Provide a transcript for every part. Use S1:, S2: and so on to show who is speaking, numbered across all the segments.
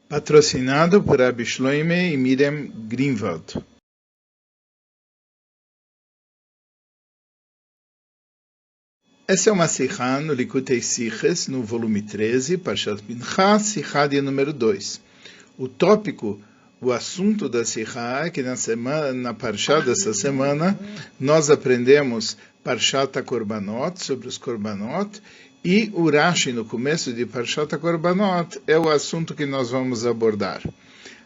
S1: Patrocinado por Rabbi Shloime e Miriam Greenwald. Essa é uma Sihá no Likutei Siches, no volume 13, Parshat Pinchas, Sihá de número 2. O tópico, o assunto da Sihá é que na Parshá dessa semana nós aprendemos Parshat HaKorbanot, sobre os Korbanot, e o Rashi, no começo de Parshat HaKorbanot, é o assunto que nós vamos abordar.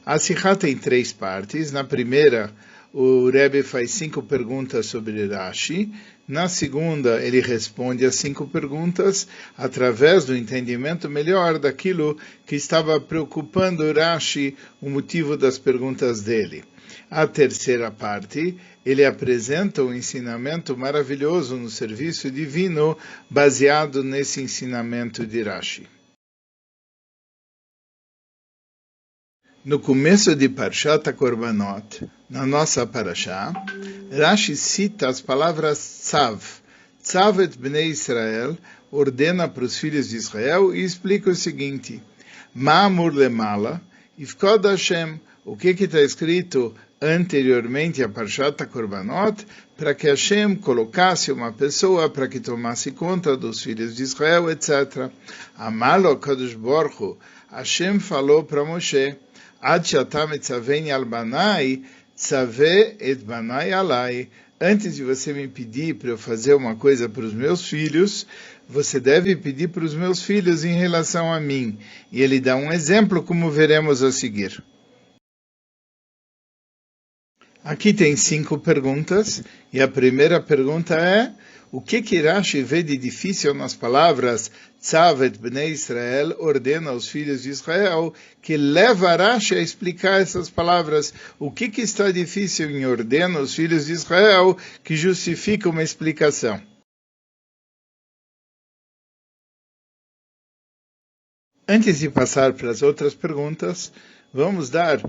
S1: A Sihá tem 3 partes. Na primeira, o Rebbe faz 5 perguntas sobre Rashi. Na segunda, ele responde as 5 perguntas através do entendimento melhor daquilo que estava preocupando Rashi, o motivo das perguntas dele. A terceira parte, ele apresenta um ensinamento maravilhoso no serviço divino, baseado nesse ensinamento de Rashi. No começo de Parshat HaKorbanot, na nossa Parashá, Rashi cita as palavras Tzav. Tzav et Bnei Israel, ordena para os filhos de Israel e explica o seguinte: Ma'amur lemala, Ifkod Hashem, o que está escrito anteriormente a Parshat HaKorbanot, para que Hashem colocasse uma pessoa para que tomasse conta dos filhos de Israel, etc. Amalo Kadosh Baruch Hu, Hashem falou para Moshe, Ad she'ata metzaveni al banai, tzaveh et banai alai. Antes de você me pedir para eu fazer uma coisa para os meus filhos, você deve pedir para os meus filhos em relação a mim. E ele dá um exemplo, como veremos a seguir. Aqui tem 5 perguntas, e a primeira pergunta é: o que Rashi vê de difícil nas palavras Tzav et Bnei Israel, ordena aos filhos de Israel, que leva Rashi a explicar essas palavras? O que está difícil em ordena aos filhos de Israel que justifica uma explicação? Antes de passar para as outras perguntas, vamos dar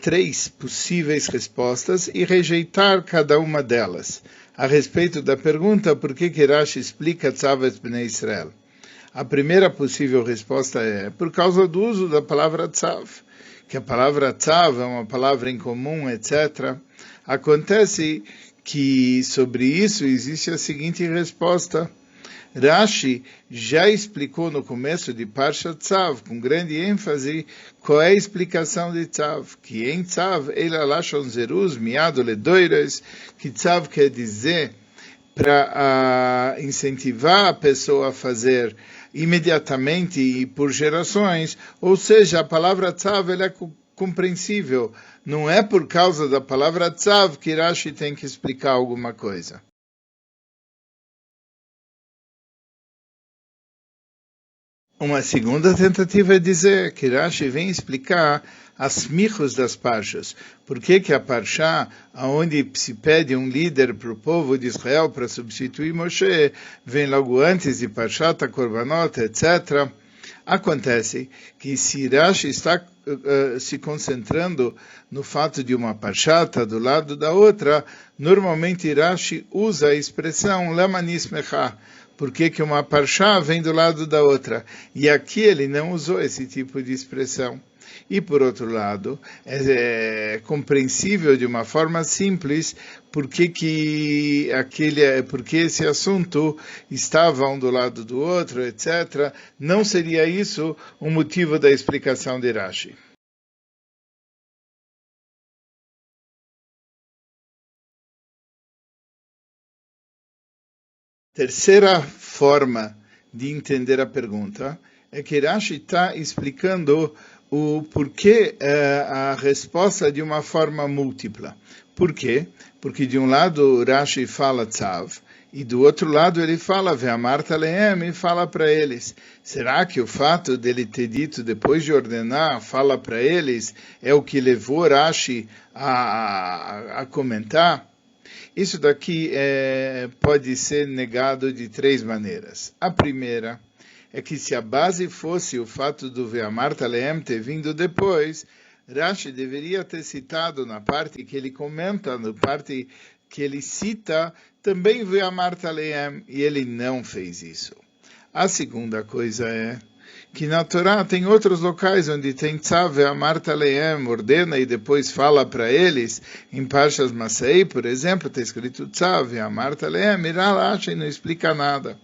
S1: 3 possíveis respostas e rejeitar cada uma delas. A respeito da pergunta, por que Rashi explica Tzav et Bnei Israel? A primeira possível resposta é por causa do uso da palavra Tzav, que a palavra Tzav é uma palavra incomum, etc. Acontece que sobre isso existe a seguinte resposta. Rashi já explicou no começo de Parshat Tzav, com grande ênfase, qual é a explicação de Tzav, que em Tzav, Eila Lashon Zeruz, Miado Ledoires, que Tzav quer dizer para incentivar a pessoa a fazer imediatamente e por gerações, ou seja, a palavra Tzav ela é compreensível, não é por causa da palavra Tzav que Rashi tem que explicar alguma coisa. Uma segunda tentativa é dizer que Rashi vem explicar as michos das parshas. Por que a parshá, onde se pede um líder para o povo de Israel para substituir Moshe, vem logo antes de Parshat HaKorbanot, etc. Acontece que se Rashi está se concentrando no fato de uma parshá do lado da outra, normalmente Rashi usa a expressão Lama Nismecha. Por que uma parshá vem do lado da outra? E aqui ele não usou esse tipo de expressão. E por outro lado, é compreensível de uma forma simples porque esse assunto estava um do lado do outro, etc. Não seria isso o motivo da explicação de Rashi. Terceira forma de entender a pergunta é que Rashi está explicando o porquê a resposta de uma forma múltipla. Por quê? Porque de um lado Rashi fala Tzav, e do outro lado ele fala Ve'amarta lehem, e fala para eles. Será que o fato dele ter dito depois de ordenar, fala para eles, é o que levou Rashi a comentar? Isso daqui pode ser negado de 3 maneiras. A primeira é que se a base fosse o fato do Ve'amarta lehem ter vindo depois, Rashi deveria ter citado na parte que ele comenta, na parte que ele cita, também Ve'amarta lehem, e ele não fez isso. A segunda coisa é que na Torá tem outros locais onde tem tzav ve'amarta lehem, ordena e depois fala para eles, em Parshas Masei, por exemplo, está escrito tzav ve'amarta lehem, e Rashi não explica nada.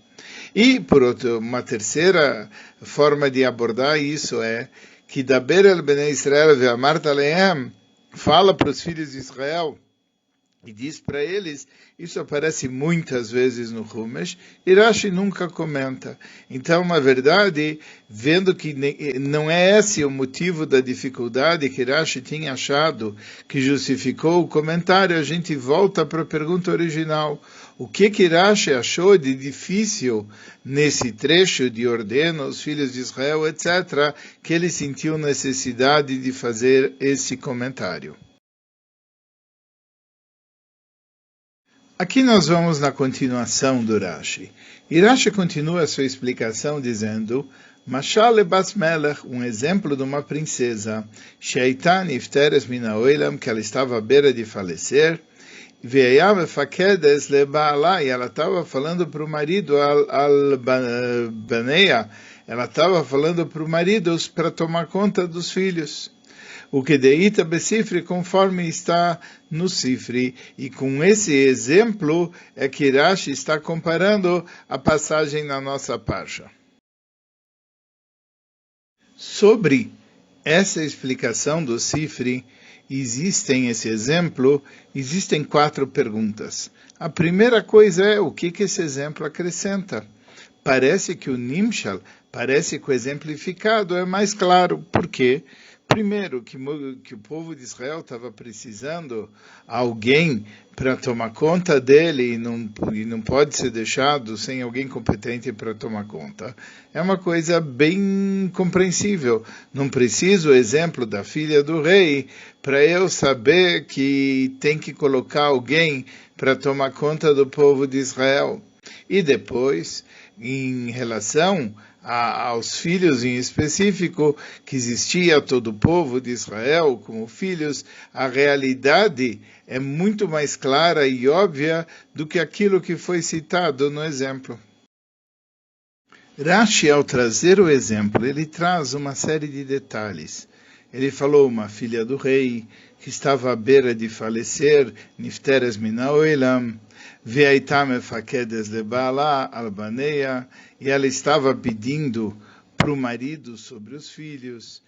S1: E, por outro, uma terceira forma de abordar isso é que Daber el Bnei Israel ve'amarta lehem fala para os filhos de Israel e diz para eles, isso aparece muitas vezes no Chumash, e Rashi nunca comenta. Então, na verdade, vendo que não é esse o motivo da dificuldade que Rashi tinha achado, que justificou o comentário, a gente volta para a pergunta original. O que Rashi achou de difícil nesse trecho de ordena os filhos de Israel, etc., que ele sentiu necessidade de fazer esse comentário? Aqui nós vamos na continuação do Rashi. E Rashi continua a sua explicação dizendo, Mashal bas melech, um exemplo de uma princesa, Sheitá nifteres min haolam, que ela estava à beira de falecer, ve'ayá mefakedes leba'alá, e ela estava falando para o marido, al-baneia, ela estava falando para o marido para tomar conta dos filhos. O que deita besifre, conforme está no Sifri, e com esse exemplo é que Rashi está comparando a passagem na nossa parsha. Sobre essa explicação do Sifri, existem 4 perguntas. A primeira coisa é, o que esse exemplo acrescenta? Parece que o Nimshal, parece que o exemplificado é mais claro. Por quê? Primeiro, que o povo de Israel estava precisando de alguém para tomar conta dele e não pode ser deixado sem alguém competente para tomar conta. É uma coisa bem compreensível. Não preciso o exemplo da filha do rei para eu saber que tem que colocar alguém para tomar conta do povo de Israel. E depois, em relação aos filhos em específico, que existia todo o povo de Israel como filhos, a realidade é muito mais clara e óbvia do que aquilo que foi citado no exemplo. Rashi, ao trazer o exemplo, ele traz uma série de detalhes. Ele falou uma filha do rei que estava à beira de falecer, nifteres min haolam, ve'ayta mefakedes leba'alá al-baneia, e ela estava pedindo para o marido sobre os filhos.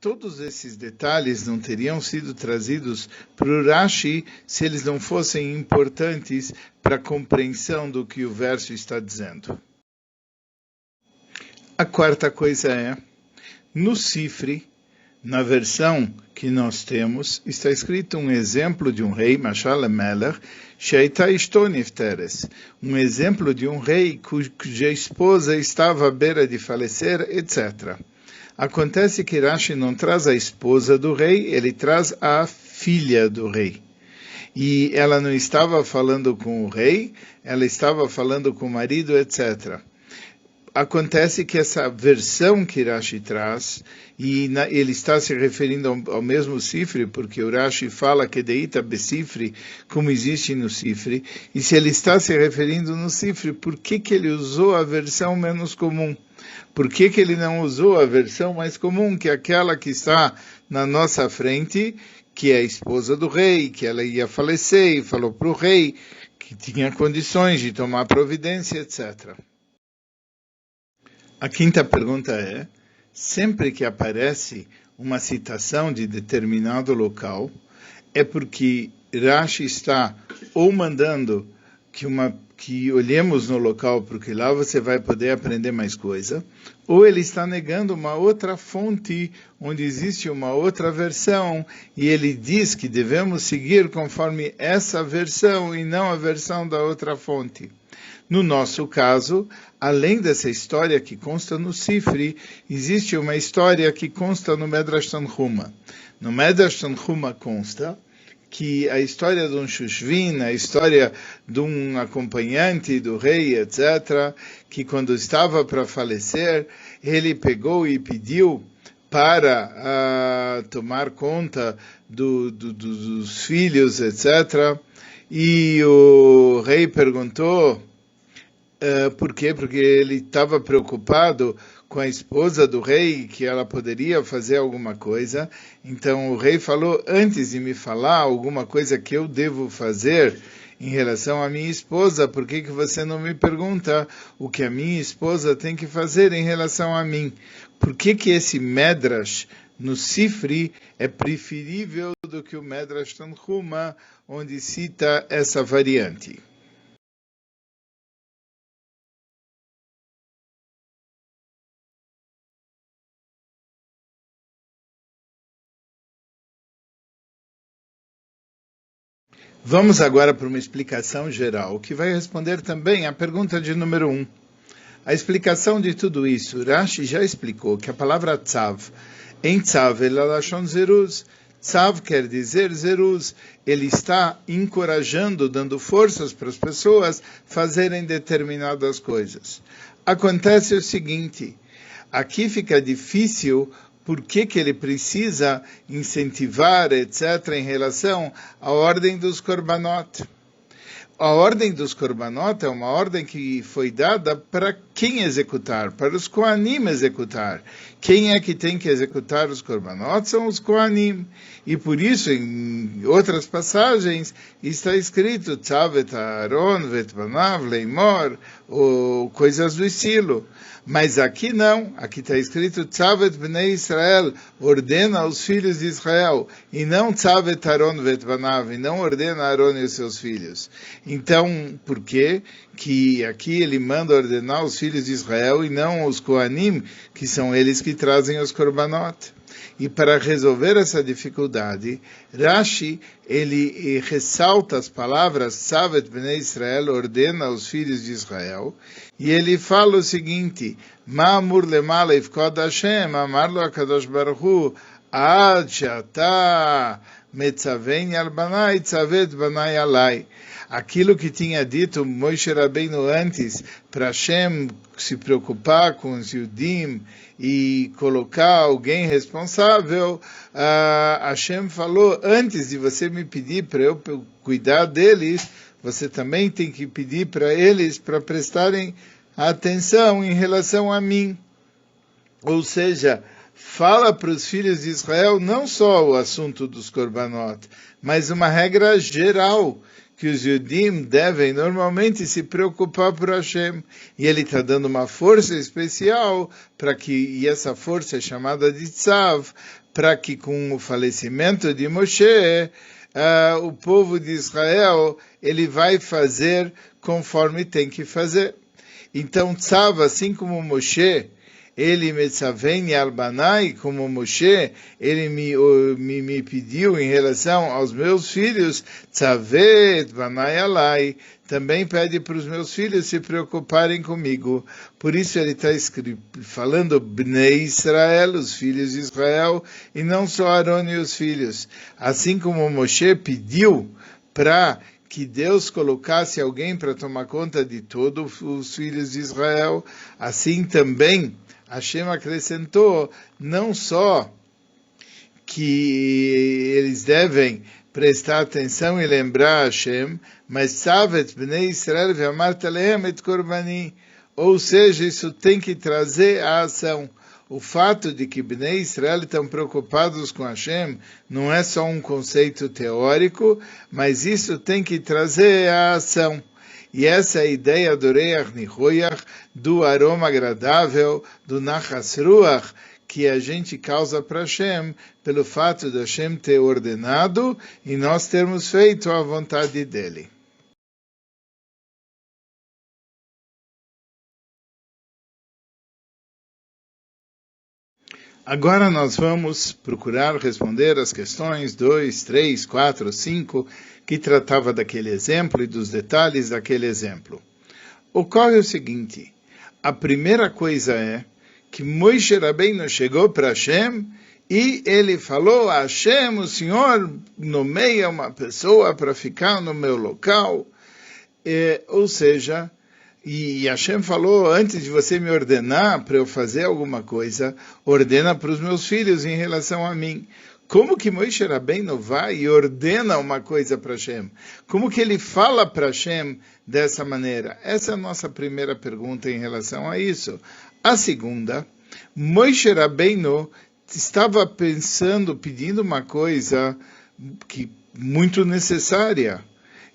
S1: Todos esses detalhes não teriam sido trazidos para o Rashi se eles não fossem importantes para a compreensão do que o verso está dizendo. A quarta coisa é, no Sifri, na versão que nós temos, está escrito um exemplo de um rei, Mashal Melech, Sheitá Ishto Nifteres, um exemplo de um rei cuja esposa estava à beira de falecer, etc. Acontece que Rashi não traz a esposa do rei, ele traz a filha do rei. E ela não estava falando com o rei, ela estava falando com o marido, etc. Acontece que essa versão que Rashi traz, ele está se referindo ao mesmo Sifri, porque o Rashi fala que deita besifri, como existe no Sifri, e se ele está se referindo no Sifri, por que ele usou a versão menos comum? Por que ele não usou a versão mais comum, que é aquela que está na nossa frente, que é a esposa do rei, que ela ia falecer, e falou para o rei que tinha condições de tomar providência, etc. A quinta pergunta é, sempre que aparece uma citação de determinado local, é porque Rashi está ou mandando que olhemos no local, porque lá você vai poder aprender mais coisa, ou ele está negando uma outra fonte, onde existe uma outra versão, e ele diz que devemos seguir conforme essa versão e não a versão da outra fonte. No nosso caso, além dessa história que consta no Sifri, existe uma história que consta no Medrash Tanhuma. No Medrash Tanhuma consta que a história de um Shushvin, a história de um acompanhante do rei, etc., que quando estava para falecer, ele pegou e pediu para tomar conta dos filhos, etc., e o rei perguntou, por quê? Porque ele estava preocupado com a esposa do rei, que ela poderia fazer alguma coisa. Então o rei falou, antes de me falar alguma coisa que eu devo fazer em relação à minha esposa, por que você não me pergunta o que a minha esposa tem que fazer em relação a mim? Por que esse Medrash no Sifri é preferível do que o Medrash Tanhuma, onde cita essa variante? Vamos agora para uma explicação geral, que vai responder também à pergunta de número 1. A explicação de tudo isso, Rashi já explicou que a palavra tzav, em tzav, ela é lashon zeruz. Tzav quer dizer zeruz. Ele está encorajando, dando forças para as pessoas fazerem determinadas coisas. Acontece o seguinte, aqui fica difícil. Por que ele precisa incentivar, etc., em relação à ordem dos korbanot? A ordem dos korbanot é uma ordem que foi dada para quem executar, para os Kohanim executar. Quem é que tem que executar os korbanot? São os Kohanim. E por isso, em outras passagens, está escrito Tzavet Aaron vet banav leimor, ou coisas do estilo. Mas aqui não, aqui está escrito Tzavet bnei Israel, ordena aos filhos de Israel, e não Tzavet Aaron vet banav, e não ordena Aaron e os seus filhos. Então, por quê? Que aqui ele manda ordenar os filhos de Israel e não os Kohanim, que são eles que trazem os korbanot. E para resolver essa dificuldade, Rashi, ele ressalta as palavras Tzavet bnei Israel, ordena aos filhos de Israel, e ele fala o seguinte, Ma'amur lemala ifkod Hashem, amar lo HaKadosh Baruch Hu, ad she'ata metzaveni al banai, tzavet banai alai. Aquilo que tinha dito Moshe Rabbeinu antes, para Hashem se preocupar com os Yudim e colocar alguém responsável, Hashem falou, antes de você me pedir para eu cuidar deles, você também tem que pedir para eles para prestarem atenção em relação a mim. Ou seja, fala para os filhos de Israel não só o assunto dos korbanot, mas uma regra geral, que os Yudim devem normalmente se preocupar por Hashem. E ele está dando uma força especial para que, e essa força é chamada de Tzav, para que com o falecimento de Moshe, o povo de Israel, ele vai fazer conforme tem que fazer. Então Tzav, assim como Moshe, ele metzaveni al banai, como Moshe, ele me pediu em relação aos meus filhos, tzavet banai alai, também pede para os meus filhos se preocuparem comigo. Por isso ele está falando Bnei Israel, os filhos de Israel, e não só Aaron e os filhos. Assim como Moshe pediu para que Deus colocasse alguém para tomar conta de todos os filhos de Israel, assim também Hashem acrescentou não só que eles devem prestar atenção e lembrar Hashem, mas Tzavet bnei Israel ve'amart alehem et korbani, ou seja, isso tem que trazer a ação. O fato de que Bnei Israel estão preocupados com Hashem não é só um conceito teórico, mas isso tem que trazer a ação. E essa é a ideia do Reach Nihoyach, do aroma agradável, do Nachas Ruach, que a gente causa para Hashem, pelo fato de Hashem ter ordenado e nós termos feito a vontade dele. Agora nós vamos procurar responder as questões 2, 3, 4, 5, que tratava daquele exemplo e dos detalhes daquele exemplo. Ocorre o seguinte, a primeira coisa é que Moshe Rabbeinu chegou para Hashem e ele falou a Hashem, o Senhor nomeia uma pessoa para ficar no meu local, ou seja, e Hashem falou, antes de você me ordenar para eu fazer alguma coisa, ordena para os meus filhos em relação a mim. Como que Moshe Rabbeinu vai e ordena uma coisa para Hashem? Como que ele fala para Hashem dessa maneira? Essa é a nossa primeira pergunta em relação a isso. A segunda Moshe Rabbeinu estava pedindo uma coisa que muito necessária.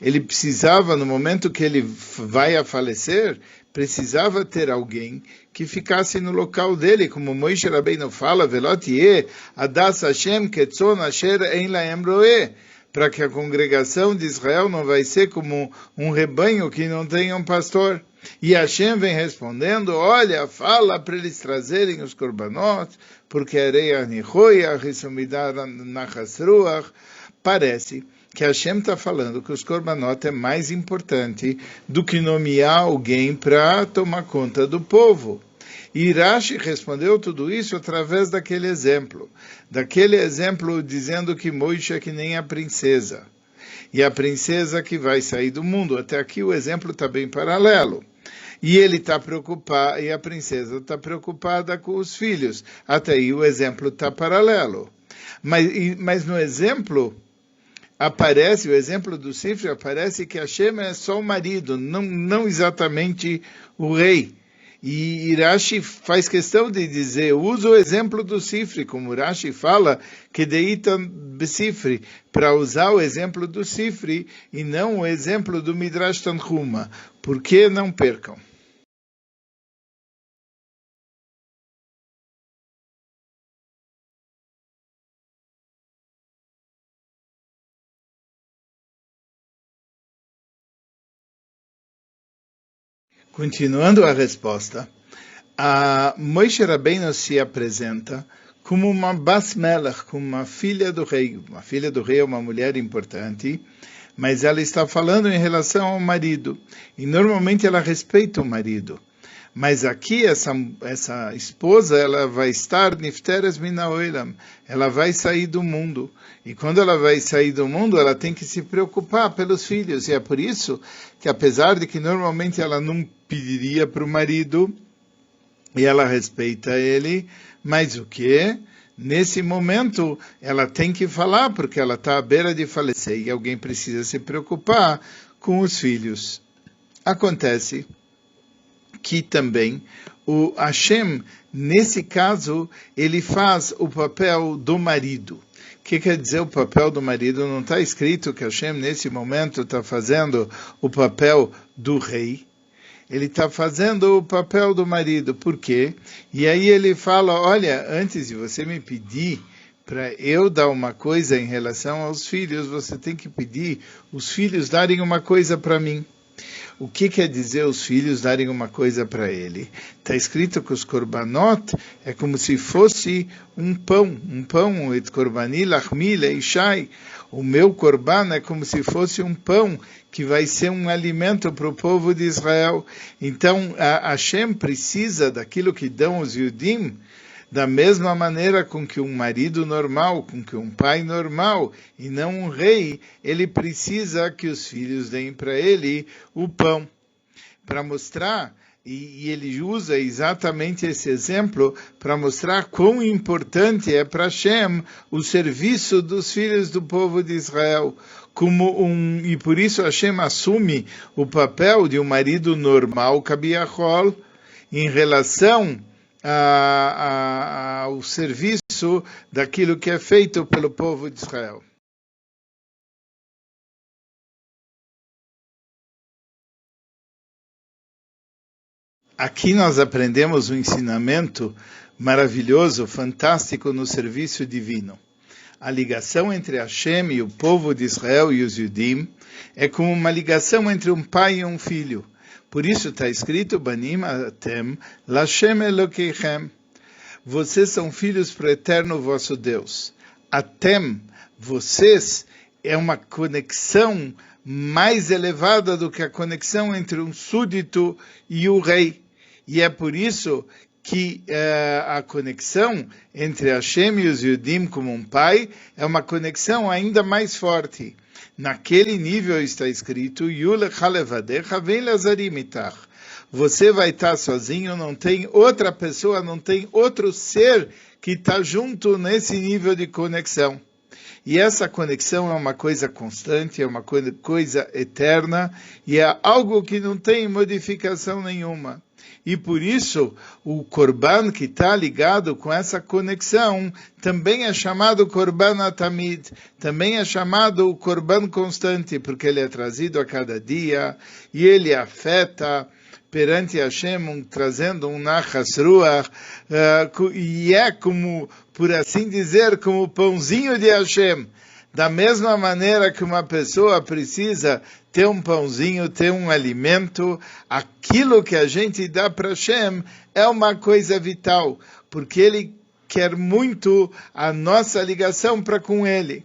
S1: Ele precisava, no momento que ele vai a falecer, precisava ter alguém que ficasse no local dele, como Moshe Rabbeinu fala, Velot yeh adas Hashem ketzon asher ein lahem roeh, para que a congregação de Israel não vai ser como um rebanho que não tem um pastor. E Hashem vem respondendo, olha, fala para eles trazerem os korbanot, porque areia nichoia, risumidar nachas ruach. Parece que Hashem está falando que os korbanot é mais importante do que nomear alguém para tomar conta do povo. E Rashi respondeu tudo isso através daquele exemplo dizendo que Moisés é que nem a princesa, e a princesa que vai sair do mundo. Até aqui o exemplo está bem paralelo. E ele está preocupado, e a princesa está preocupada com os filhos. Até aí o exemplo está paralelo. Mas no exemplo aparece, o exemplo do Sifri aparece que Hashem é só o marido, não exatamente o rei. E Rashi faz questão de dizer, usa o exemplo do Sifri, como Rashi fala, que deitam Sifri, para usar o exemplo do Sifri e não o exemplo do Midrash Tanhuma. Por que não percam? Continuando a resposta, a Moshe Rabbeinu se apresenta como uma Bas Melech, como uma filha do rei. Uma filha do rei é uma mulher importante, mas ela está falando em relação ao marido. E normalmente ela respeita o marido. Mas aqui essa esposa, ela vai estar nifteres mina olam, ela vai sair do mundo. E quando ela vai sair do mundo, ela tem que se preocupar pelos filhos. E é por isso que, apesar de que normalmente ela não pediria para o marido, e ela respeita ele, mas o que? Nesse momento, ela tem que falar, porque ela está à beira de falecer, e alguém precisa se preocupar com os filhos. Acontece que também o Hashem, nesse caso, ele faz o papel do marido. O que quer dizer o papel do marido? Não está escrito que Hashem, nesse momento, está fazendo o papel do rei. Ele está fazendo o papel do marido. Por quê? E aí ele fala, olha, antes de você me pedir para eu dar uma coisa em relação aos filhos, você tem que pedir os filhos darem uma coisa para mim. O que quer dizer os filhos darem uma coisa para ele? Está escrito que os korbanot é como se fosse um pão, et korbani lachmi leishai. O meu korban é como se fosse um pão que vai ser um alimento para o povo de Israel. Então, a Hashem precisa daquilo que dão os Yudim, da mesma maneira com que um marido normal, com que um pai normal, e não um rei, ele precisa que os filhos deem para ele o pão. Para mostrar, e ele usa exatamente esse exemplo, para mostrar quão importante é para Hashem o serviço dos filhos do povo de Israel. E por isso Hashem assume o papel de um marido normal, Kabiachol, em relação ao serviço daquilo que é feito pelo povo de Israel. Aqui nós aprendemos um ensinamento maravilhoso, fantástico no serviço divino. A ligação entre Hashem e o povo de Israel e os Yudim é como uma ligação entre um pai e um filho. Por isso está escrito, Banim atem Lashem Elokeichem. Vocês são filhos para o eterno vosso Deus. Atem, vocês, é uma conexão mais elevada do que a conexão entre um súdito e o rei. E é por isso que a conexão entre Hashem e os Yudim como um pai é uma conexão ainda mais forte. Naquele nível está escrito, você vai estar sozinho, não tem outra pessoa, não tem outro ser que está junto nesse nível de conexão. E essa conexão é uma coisa constante, é uma coisa eterna, e é algo que não tem modificação nenhuma. E por isso, o Korban que está ligado com essa conexão, também é chamado Korban Atamid, também é chamado o Korban constante, porque ele é trazido a cada dia, e ele afeta perante Hashem, trazendo um Nachas Ruach, e é como, por assim dizer, como o pãozinho de Hashem. Da mesma maneira que uma pessoa precisa ter um pãozinho, ter um alimento, aquilo que a gente dá para Hashem é uma coisa vital, porque Ele quer muito a nossa ligação para com Ele.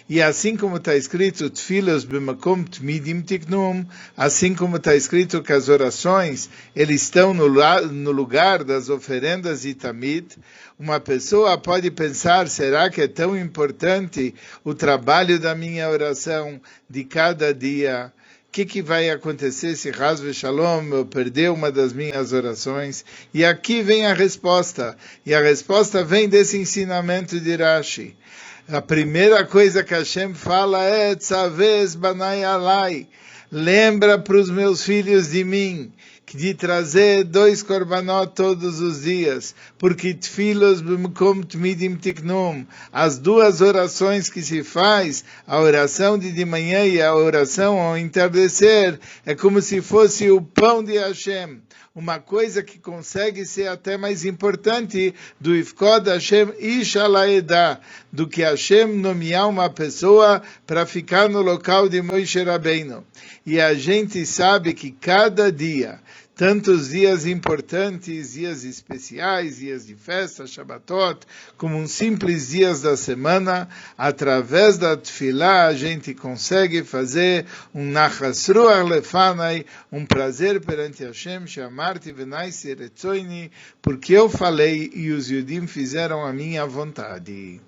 S1: E assim como está escrito, Tfilos b'makom tmidim tiknum, assim como está escrito que as orações, eles estão no lugar das oferendas de Tamid, uma pessoa pode pensar, será que é tão importante o trabalho da minha oração de cada dia? O que vai acontecer se Chas v'Shalom eu perder uma das minhas orações? E aqui vem a resposta. E a resposta vem desse ensinamento de Rashi. A primeira coisa que Hashem fala é Tzavez banai alai. Lembra para os meus filhos de mim, de trazer 2 korbanot todos os dias, porque tfilos b'mkom tmidim tiknum, as 2 orações que se faz, a oração de manhã e a oração ao entardecer, é como se fosse o pão de Hashem, uma coisa que consegue ser até mais importante do Ifkod Hashem Ish Alaedah, do que Hashem nomear uma pessoa para ficar no local de Moshe Rabbeinu. E a gente sabe que cada dia, tantos dias importantes, dias especiais, dias de festa, Shabbatot, como uns simples dias da semana, através da Tfilá a gente consegue fazer um Nachas Ruach Lefanai, um prazer perante Hashem, Shamarti Venai Seretzoini, porque eu falei e os Yudim fizeram a minha vontade.